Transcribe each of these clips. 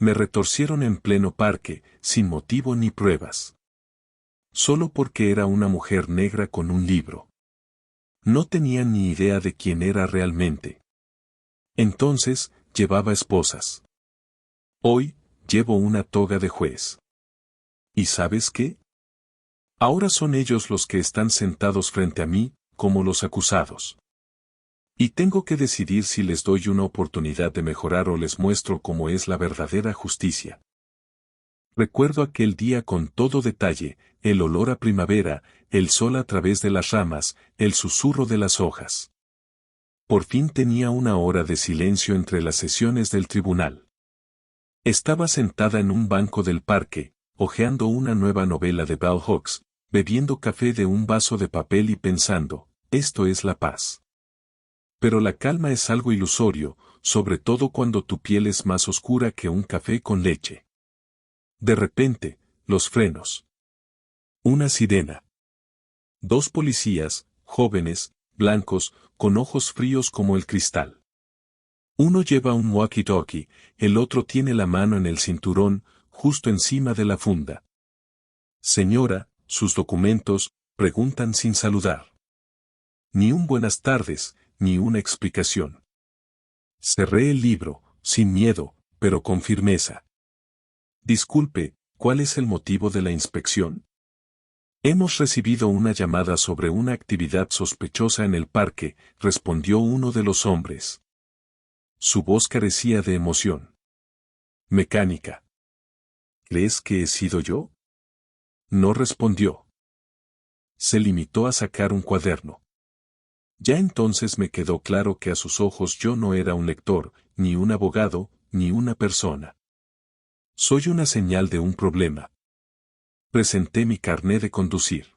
Me retorcieron en pleno parque, sin motivo ni pruebas. Solo porque era una mujer negra con un libro. No tenían ni idea de quién era realmente. Entonces, llevaba esposas. Hoy, llevo una toga de juez. ¿Y sabes qué? Ahora son ellos los que están sentados frente a mí, como los acusados. Y tengo que decidir si les doy una oportunidad de mejorar o les muestro cómo es la verdadera justicia. Recuerdo aquel día con todo detalle, el olor a primavera, el sol a través de las ramas, el susurro de las hojas. Por fin tenía una hora de silencio entre las sesiones del tribunal. Estaba sentada en un banco del parque, hojeando una nueva novela de Bell Hooks, bebiendo café de un vaso de papel y pensando, esto es la paz. Pero la calma es algo ilusorio, sobre todo cuando tu piel es más oscura que un café con leche. De repente, los frenos. Una sirena. Dos policías, jóvenes, blancos, con ojos fríos como el cristal. Uno lleva un walkie-talkie, el otro tiene la mano en el cinturón, justo encima de la funda. Señora, sus documentos, preguntan sin saludar. Ni un buenas tardes, ni una explicación. Cerré el libro, sin miedo, pero con firmeza. Disculpe, ¿cuál es el motivo de la inspección? Hemos recibido una llamada sobre una actividad sospechosa en el parque, respondió uno de los hombres. Su voz carecía de emoción. Mecánica. ¿Crees que he sido yo? No respondió. Se limitó a sacar un cuaderno. Ya entonces me quedó claro que a sus ojos yo no era un lector, ni un abogado, ni una persona. Soy una señal de un problema. Presenté mi carné de conducir.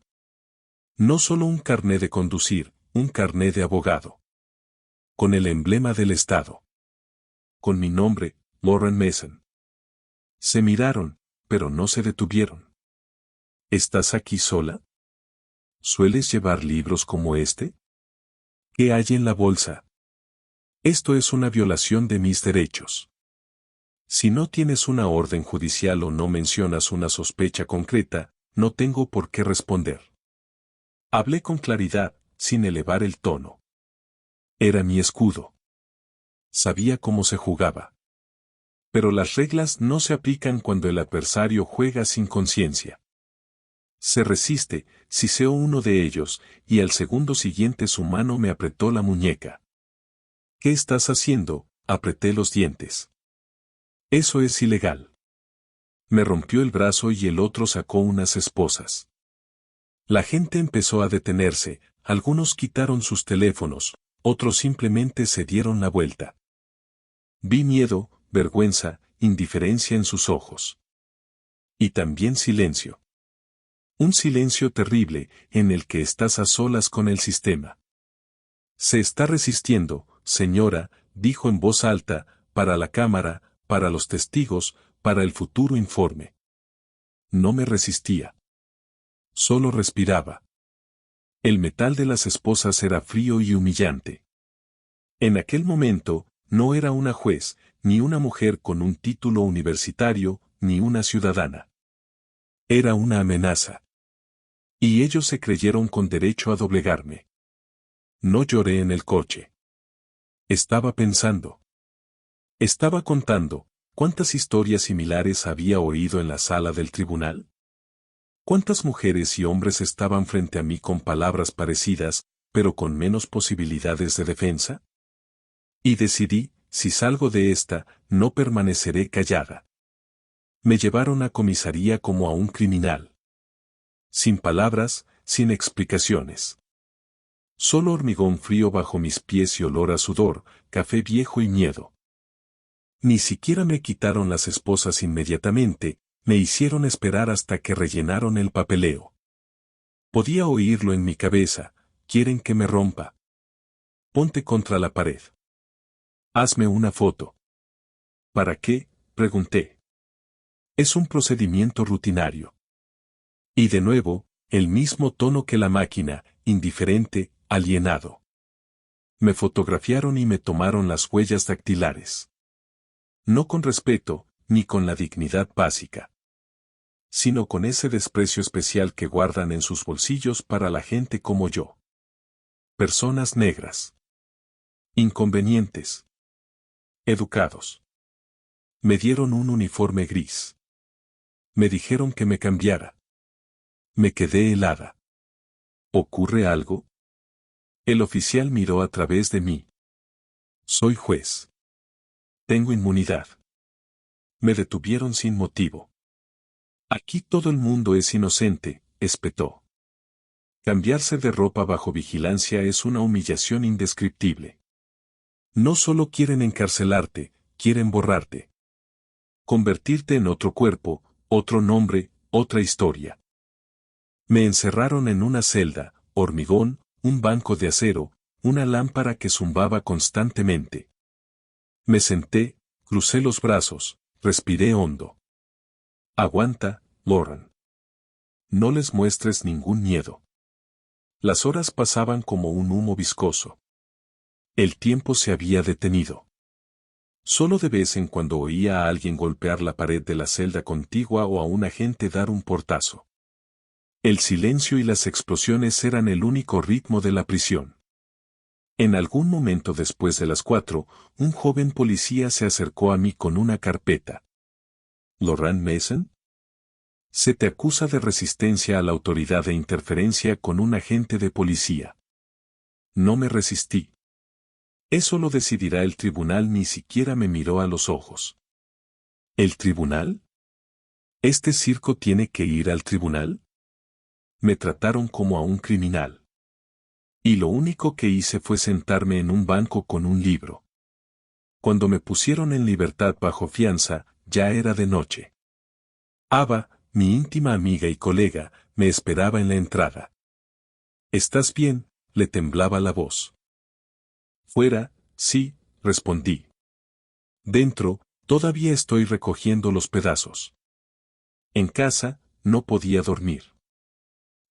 No solo un carné de conducir, un carné de abogado. Con el emblema del Estado. Con mi nombre, Lauren Mason. Se miraron, pero no se detuvieron. ¿Estás aquí sola? ¿Sueles llevar libros como este? ¿Qué hay en la bolsa? Esto es una violación de mis derechos. Si no tienes una orden judicial o no mencionas una sospecha concreta, no tengo por qué responder. Hablé con claridad, sin elevar el tono. Era mi escudo. Sabía cómo se jugaba. Pero las reglas no se aplican cuando el adversario juega sin conciencia. Se resiste, siseó uno de ellos, y al segundo siguiente su mano me apretó la muñeca. ¿Qué estás haciendo? Apreté los dientes. Eso es ilegal. Me rompió el brazo y el otro sacó unas esposas. La gente empezó a detenerse, algunos quitaron sus teléfonos, otros simplemente se dieron la vuelta. Vi miedo, vergüenza, indiferencia en sus ojos. Y también silencio. Un silencio terrible, en el que estás a solas con el sistema. Se está resistiendo, señora, dijo en voz alta, para la cámara, para los testigos, para el futuro informe. No me resistía. Solo respiraba. El metal de las esposas era frío y humillante. En aquel momento, no era una juez, ni una mujer con un título universitario, ni una ciudadana. Era una amenaza. Y ellos se creyeron con derecho a doblegarme. No lloré en el coche. Estaba pensando. Estaba contando, ¿cuántas historias similares había oído en la sala del tribunal? ¿Cuántas mujeres y hombres estaban frente a mí con palabras parecidas, pero con menos posibilidades de defensa? Y decidí, si salgo de esta, no permaneceré callada. Me llevaron a comisaría como a un criminal. Sin palabras, sin explicaciones. Solo hormigón frío bajo mis pies y olor a sudor, café viejo y miedo. Ni siquiera me quitaron las esposas inmediatamente, me hicieron esperar hasta que rellenaron el papeleo. Podía oírlo en mi cabeza, ¿quieren que me rompa? Ponte contra la pared. Hazme una foto. ¿Para qué? Pregunté. Es un procedimiento rutinario. Y de nuevo, el mismo tono que la máquina, indiferente, alienado. Me fotografiaron y me tomaron las huellas dactilares. No con respeto, ni con la dignidad básica, sino con ese desprecio especial que guardan en sus bolsillos para la gente como yo. Personas negras. Inconvenientes. Educados. Me dieron un uniforme gris. Me dijeron que me cambiara. Me quedé helada. ¿Ocurre algo? El oficial miró a través de mí. Soy juez. Tengo inmunidad. Me detuvieron sin motivo. Aquí todo el mundo es inocente, espetó. Cambiarse de ropa bajo vigilancia es una humillación indescriptible. No solo quieren encarcelarte, quieren borrarte. Convertirte en otro cuerpo, otro nombre, otra historia. Me encerraron en una celda, hormigón, un banco de acero, una lámpara que zumbaba constantemente. Me senté, crucé los brazos, respiré hondo. Aguanta, Lauren. No les muestres ningún miedo. Las horas pasaban como un humo viscoso. El tiempo se había detenido. Solo de vez en cuando oía a alguien golpear la pared de la celda contigua o a un agente dar un portazo. El silencio y las explosiones eran el único ritmo de la prisión. En algún momento después de las 4, un joven policía se acercó a mí con una carpeta. ¿Lauren Mason? Se te acusa de resistencia a la autoridad e interferencia con un agente de policía. No me resistí. Eso lo decidirá el tribunal. Ni siquiera me miró a los ojos. ¿El tribunal? ¿Este circo tiene que ir al tribunal? Me trataron como a un criminal. Y lo único que hice fue sentarme en un banco con un libro. Cuando me pusieron en libertad bajo fianza, ya era de noche. Ava, mi íntima amiga y colega, me esperaba en la entrada. ¿Estás bien?, le temblaba la voz. Fuera, sí, respondí. Dentro, todavía estoy recogiendo los pedazos. En casa, no podía dormir.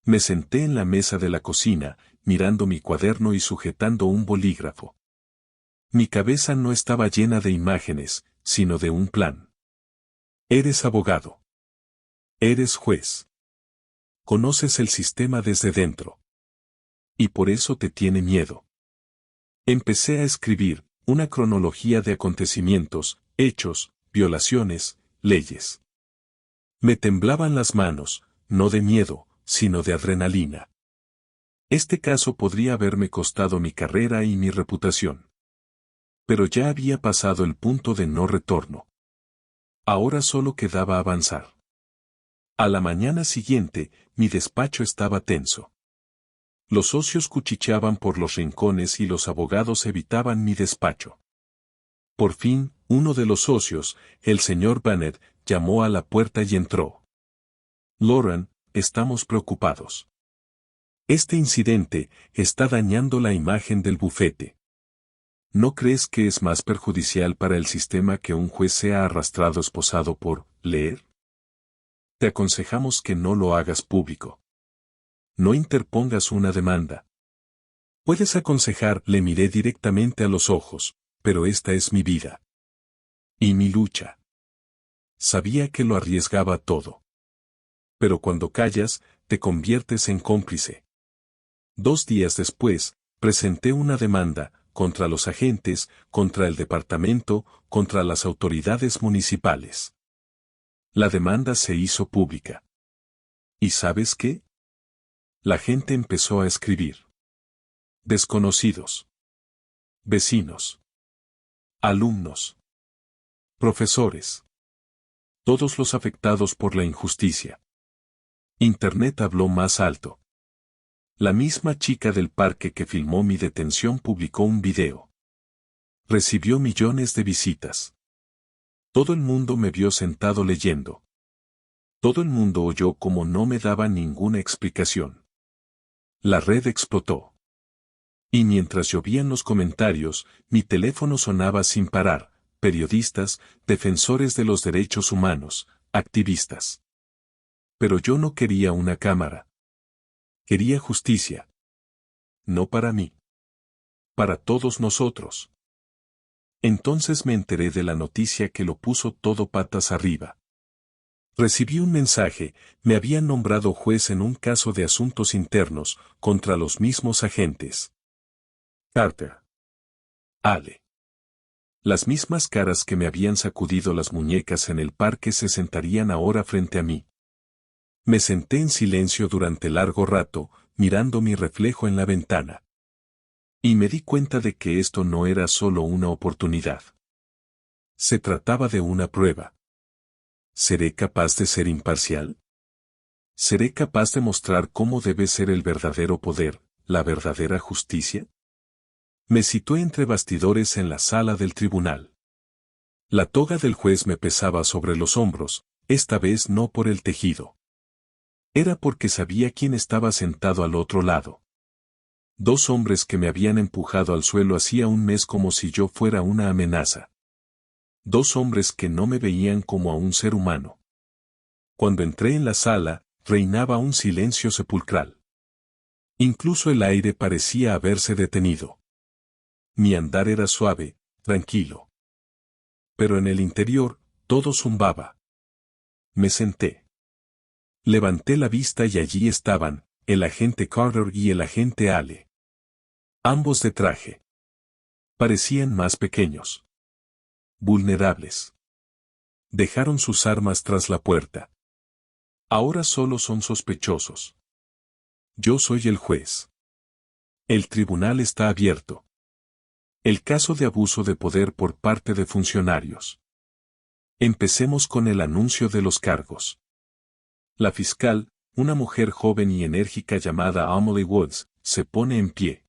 Me senté en la mesa de la cocina, mirando mi cuaderno y sujetando un bolígrafo. Mi cabeza no estaba llena de imágenes, sino de un plan. Eres abogado. Eres juez. Conoces el sistema desde dentro. Y por eso te tiene miedo. Empecé a escribir una cronología de acontecimientos, hechos, violaciones, leyes. Me temblaban las manos, no de miedo, sino de adrenalina. Este caso podría haberme costado mi carrera y mi reputación. Pero ya había pasado el punto de no retorno. Ahora solo quedaba avanzar. A la mañana siguiente, mi despacho estaba tenso. Los socios cuchicheaban por los rincones y los abogados evitaban mi despacho. Por fin, uno de los socios, el señor Bennett, llamó a la puerta y entró. Lauren, estamos preocupados. Este incidente está dañando la imagen del bufete. ¿No crees que es más perjudicial para el sistema que un juez sea arrastrado esposado por leer? Te aconsejamos que no lo hagas público. No interpongas una demanda. Puedes aconsejar, le miré directamente a los ojos, pero esta es mi vida. Y mi lucha. Sabía que lo arriesgaba todo. Pero cuando callas, te conviertes en cómplice. 2 días después, presenté una demanda, contra los agentes, contra el departamento, contra las autoridades municipales. La demanda se hizo pública. ¿Y sabes qué? La gente empezó a escribir. Desconocidos. Vecinos. Alumnos. Profesores. Todos los afectados por la injusticia. Internet habló más alto. La misma chica del parque que filmó mi detención publicó un video. Recibió millones de visitas. Todo el mundo me vio sentado leyendo. Todo el mundo oyó cómo no me daba ninguna explicación. La red explotó. Y mientras llovían los comentarios, mi teléfono sonaba sin parar, periodistas, defensores de los derechos humanos, activistas. Pero yo no quería una cámara. Quería justicia. No para mí. Para todos nosotros. Entonces me enteré de la noticia que lo puso todo patas arriba. Recibí un mensaje, me habían nombrado juez en un caso de asuntos internos, contra los mismos agentes. Carter. Ale. Las mismas caras que me habían sacudido las muñecas en el parque se sentarían ahora frente a mí. Me senté en silencio durante largo rato, mirando mi reflejo en la ventana. Y me di cuenta de que esto no era solo una oportunidad. Se trataba de una prueba. ¿Seré capaz de ser imparcial? ¿Seré capaz de mostrar cómo debe ser el verdadero poder, la verdadera justicia? Me situé entre bastidores en la sala del tribunal. La toga del juez me pesaba sobre los hombros, esta vez no por el tejido. Era porque sabía quién estaba sentado al otro lado. Dos hombres que me habían empujado al suelo hacía un mes como si yo fuera una amenaza. Dos hombres que no me veían como a un ser humano. Cuando entré en la sala, reinaba un silencio sepulcral. Incluso el aire parecía haberse detenido. Mi andar era suave, tranquilo. Pero en el interior, todo zumbaba. Me senté. Levanté la vista y allí estaban, el agente Carter y el agente Ale. Ambos de traje. Parecían más pequeños. Vulnerables. Dejaron sus armas tras la puerta. Ahora solo son sospechosos. Yo soy el juez. El tribunal está abierto. El caso de abuso de poder por parte de funcionarios. Empecemos con el anuncio de los cargos. La fiscal, una mujer joven y enérgica llamada Amelie Woods, se pone en pie.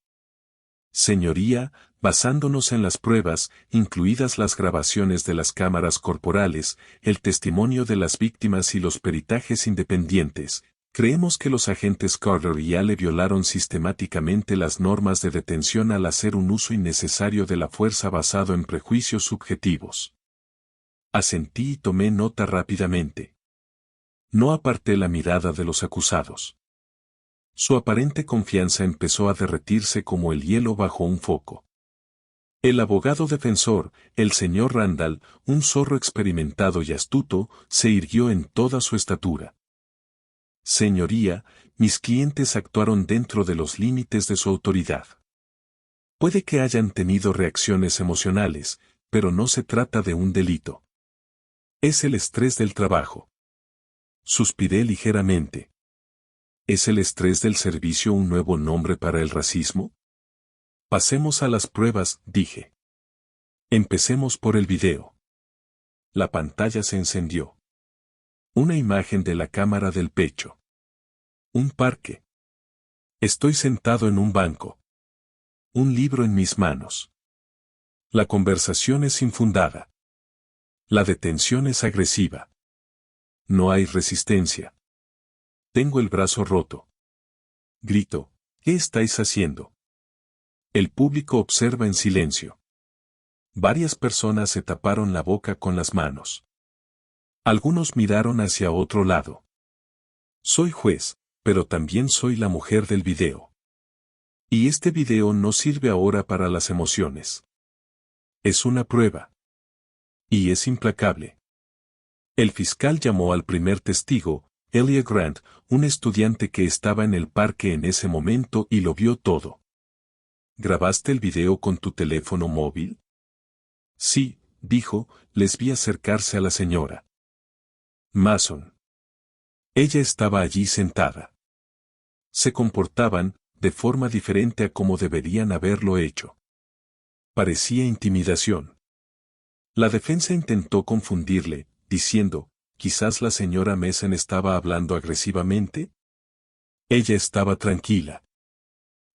Señoría, basándonos en las pruebas, incluidas las grabaciones de las cámaras corporales, el testimonio de las víctimas y los peritajes independientes, creemos que los agentes Carter y Ale violaron sistemáticamente las normas de detención al hacer un uso innecesario de la fuerza basado en prejuicios subjetivos. Asentí y tomé nota rápidamente. No aparté la mirada de los acusados. Su aparente confianza empezó a derretirse como el hielo bajo un foco. El abogado defensor, el señor Randall, un zorro experimentado y astuto, se irguió en toda su estatura. Señoría, mis clientes actuaron dentro de los límites de su autoridad. Puede que hayan tenido reacciones emocionales, pero no se trata de un delito. Es el estrés del trabajo. Suspiré ligeramente. ¿Es el estrés del servicio un nuevo nombre para el racismo? Pasemos a las pruebas, dije. Empecemos por el video. La pantalla se encendió. Una imagen de la cámara del pecho. Un parque. Estoy sentado en un banco. Un libro en mis manos. La conversación es infundada. La detención es agresiva. No hay resistencia. Tengo el brazo roto. Grito, ¿qué estáis haciendo? El público observa en silencio. Varias personas se taparon la boca con las manos. Algunos miraron hacia otro lado. Soy juez, pero también soy la mujer del video. Y este video no sirve ahora para las emociones. Es una prueba. Y es implacable. El fiscal llamó al primer testigo, Elia Grant, un estudiante que estaba en el parque en ese momento y lo vio todo. ¿Grabaste el video con tu teléfono móvil? Sí, dijo, les vi acercarse a la señora Mason. Ella estaba allí sentada. Se comportaban, de forma diferente a como deberían haberlo hecho. Parecía intimidación. La defensa intentó confundirle, diciendo, quizás la señora Mason estaba hablando agresivamente. Ella estaba tranquila.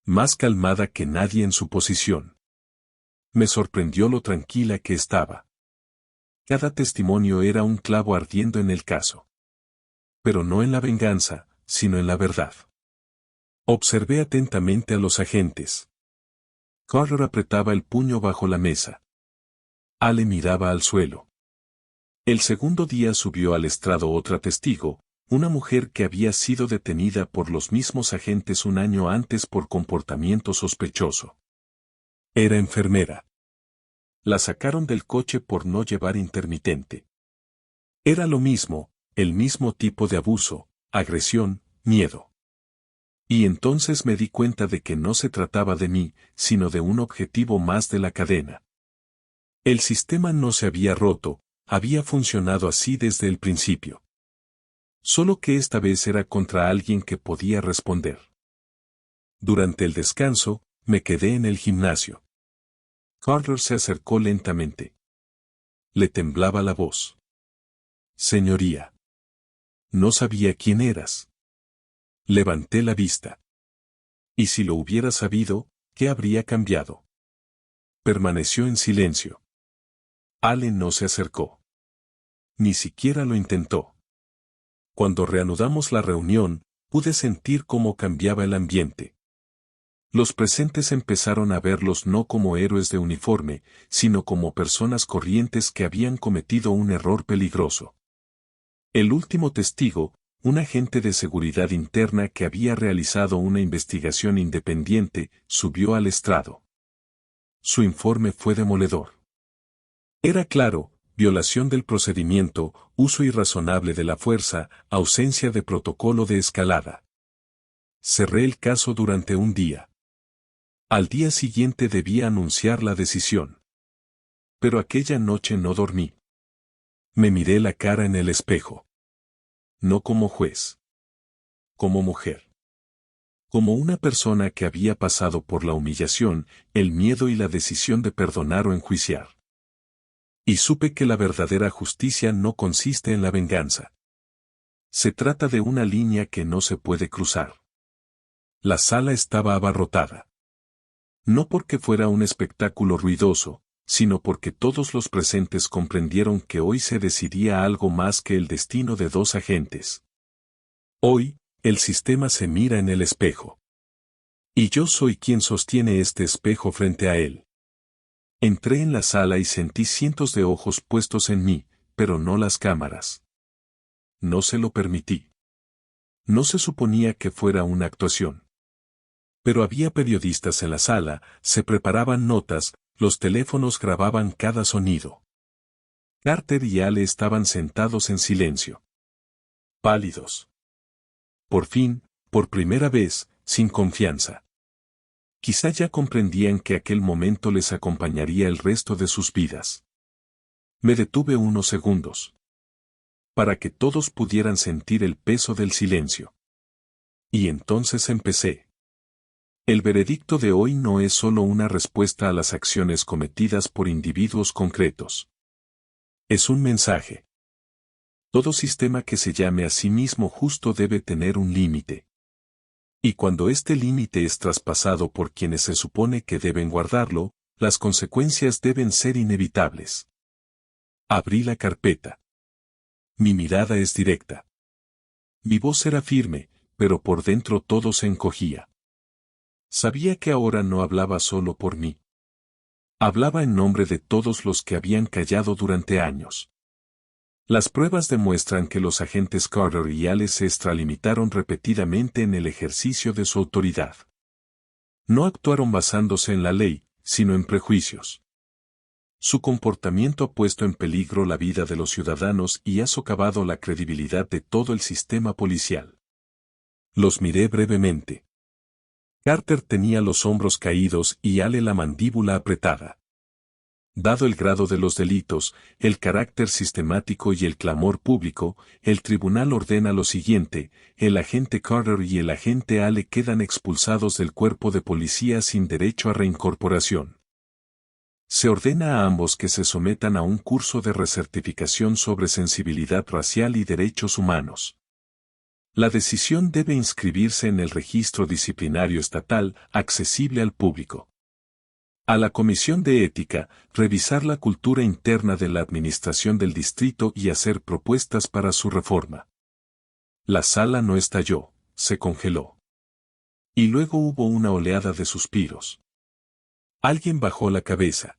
Más calmada que nadie en su posición. Me sorprendió lo tranquila que estaba. Cada testimonio era un clavo ardiendo en el caso. Pero no en la venganza, sino en la verdad. Observé atentamente a los agentes. Carter apretaba el puño bajo la mesa. Ale miraba al suelo. El segundo día subió al estrado otra testigo, una mujer que había sido detenida por los mismos agentes un año antes por comportamiento sospechoso. Era enfermera. La sacaron del coche por no llevar intermitente. Era lo mismo, el mismo tipo de abuso, agresión, miedo. Y entonces me di cuenta de que no se trataba de mí, sino de un objetivo más de la cadena. El sistema no se había roto, había funcionado así desde el principio. Solo que esta vez era contra alguien que podía responder. Durante el descanso, me quedé en el gimnasio. Carter se acercó lentamente. Le temblaba la voz. Señoría. No sabía quién eras. Levanté la vista. Y si lo hubiera sabido, ¿qué habría cambiado? Permaneció en silencio. Allen no se acercó. Ni siquiera lo intentó. Cuando reanudamos la reunión, pude sentir cómo cambiaba el ambiente. Los presentes empezaron a verlos no como héroes de uniforme, sino como personas corrientes que habían cometido un error peligroso. El último testigo, un agente de seguridad interna que había realizado una investigación independiente, subió al estrado. Su informe fue demoledor. Era claro: violación del procedimiento, uso irrazonable de la fuerza, ausencia de protocolo de escalada. Cerré el caso durante un día. Al día siguiente debía anunciar la decisión. Pero aquella noche no dormí. Me miré la cara en el espejo. No como juez. Como mujer. Como una persona que había pasado por la humillación, el miedo y la decisión de perdonar o enjuiciar. Y supe que la verdadera justicia no consiste en la venganza. Se trata de una línea que no se puede cruzar. La sala estaba abarrotada. No porque fuera un espectáculo ruidoso, sino porque todos los presentes comprendieron que hoy se decidía algo más que el destino de dos agentes. Hoy, el sistema se mira en el espejo. Y yo soy quien sostiene este espejo frente a él. Entré en la sala y sentí cientos de ojos puestos en mí, pero no las cámaras. No se lo permití. No se suponía que fuera una actuación. Pero había periodistas en la sala, se preparaban notas, los teléfonos grababan cada sonido. Carter y Ale estaban sentados en silencio. Pálidos. Por fin, por primera vez, sin confianza. Quizá ya comprendían que aquel momento les acompañaría el resto de sus vidas. Me detuve unos segundos. Para que todos pudieran sentir el peso del silencio. Y entonces empecé. El veredicto de hoy no es solo una respuesta a las acciones cometidas por individuos concretos. Es un mensaje. Todo sistema que se llame a sí mismo justo debe tener un límite. Y cuando este límite es traspasado por quienes se supone que deben guardarlo, las consecuencias deben ser inevitables. Abrí la carpeta. Mi mirada es directa. Mi voz era firme, pero por dentro todo se encogía. Sabía que ahora no hablaba solo por mí. Hablaba en nombre de todos los que habían callado durante años. Las pruebas demuestran que los agentes Carter y Ale se extralimitaron repetidamente en el ejercicio de su autoridad. No actuaron basándose en la ley, sino en prejuicios. Su comportamiento ha puesto en peligro la vida de los ciudadanos y ha socavado la credibilidad de todo el sistema policial. Los miré brevemente. Carter tenía los hombros caídos y Ale la mandíbula apretada. Dado el grado de los delitos, el carácter sistemático y el clamor público, el tribunal ordena lo siguiente: el agente Carter y el agente Ale quedan expulsados del cuerpo de policía sin derecho a reincorporación. Se ordena a ambos que se sometan a un curso de recertificación sobre sensibilidad racial y derechos humanos. La decisión debe inscribirse en el registro disciplinario estatal, accesible al público. A la Comisión de Ética, revisar la cultura interna de la administración del distrito y hacer propuestas para su reforma. La sala no estalló, se congeló. Y luego hubo una oleada de suspiros. Alguien bajó la cabeza.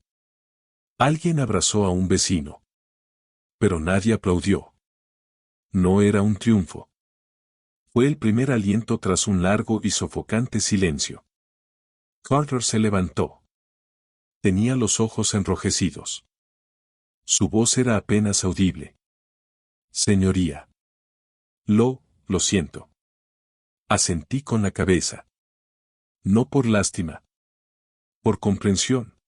Alguien abrazó a un vecino. Pero nadie aplaudió. No era un triunfo. Fue el primer aliento tras un largo y sofocante silencio. Carter se levantó. Tenía los ojos enrojecidos. Su voz era apenas audible. Señoría. Lo siento. Asentí con la cabeza. No por lástima. Por comprensión.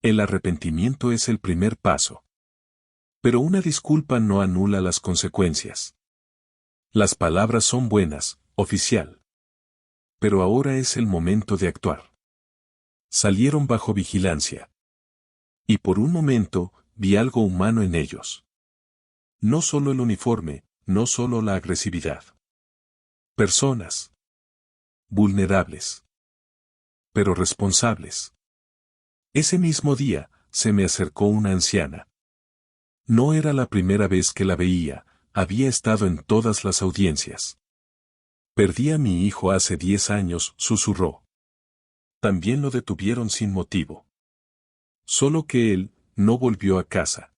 El arrepentimiento es el primer paso. Pero una disculpa no anula las consecuencias. Las palabras son buenas, oficial. Pero ahora es el momento de actuar. Salieron bajo vigilancia. Y por un momento, vi algo humano en ellos. No solo el uniforme, no solo la agresividad. Personas. Vulnerables. Pero responsables. Ese mismo día, se me acercó una anciana. No era la primera vez que la veía, había estado en todas las audiencias. Perdí a mi hijo hace 10 años, susurró. También lo detuvieron sin motivo. Solo que él, no volvió a casa.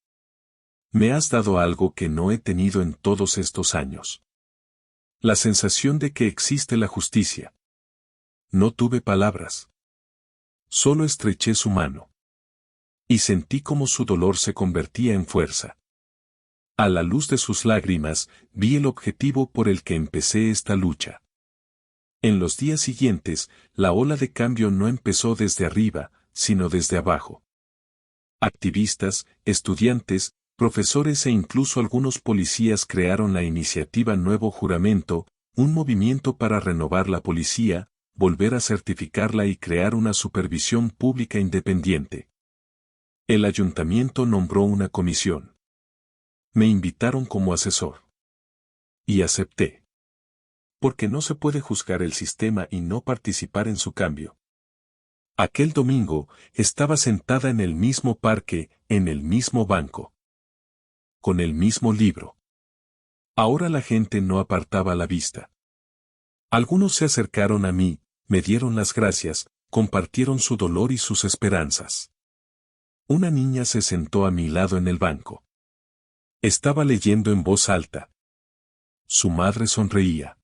Me has dado algo que no he tenido en todos estos años. La sensación de que existe la justicia. No tuve palabras. Solo estreché su mano. Y sentí como su dolor se convertía en fuerza. A la luz de sus lágrimas, vi el objetivo por el que empecé esta lucha. En los días siguientes, la ola de cambio no empezó desde arriba, sino desde abajo. Activistas, estudiantes, profesores e incluso algunos policías crearon la iniciativa Nuevo Juramento, un movimiento para renovar la policía, volver a certificarla y crear una supervisión pública independiente. El ayuntamiento nombró una comisión. Me invitaron como asesor. Y acepté. Porque no se puede juzgar el sistema y no participar en su cambio. Aquel domingo, estaba sentada en el mismo parque, en el mismo banco. Con el mismo libro. Ahora la gente no apartaba la vista. Algunos se acercaron a mí, me dieron las gracias, compartieron su dolor y sus esperanzas. Una niña se sentó a mi lado en el banco. Estaba leyendo en voz alta. Su madre sonreía.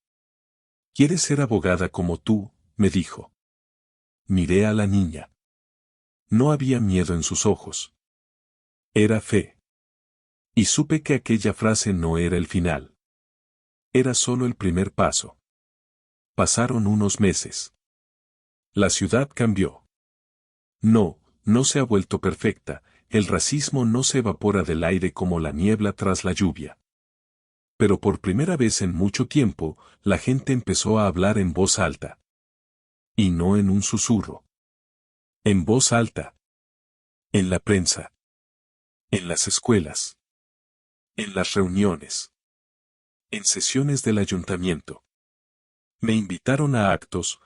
¿Quieres ser abogada como tú?, me dijo. Miré a la niña. No había miedo en sus ojos. Era fe. Y supe que aquella frase no era el final. Era solo el primer paso. Pasaron unos meses. La ciudad cambió. No se ha vuelto perfecta, el racismo no se evapora del aire como la niebla tras la lluvia. Pero por primera vez en mucho tiempo, la gente empezó a hablar en voz alta. Y no en un susurro. En voz alta. En la prensa. En las escuelas. En las reuniones. En sesiones del ayuntamiento. Me invitaron a actos,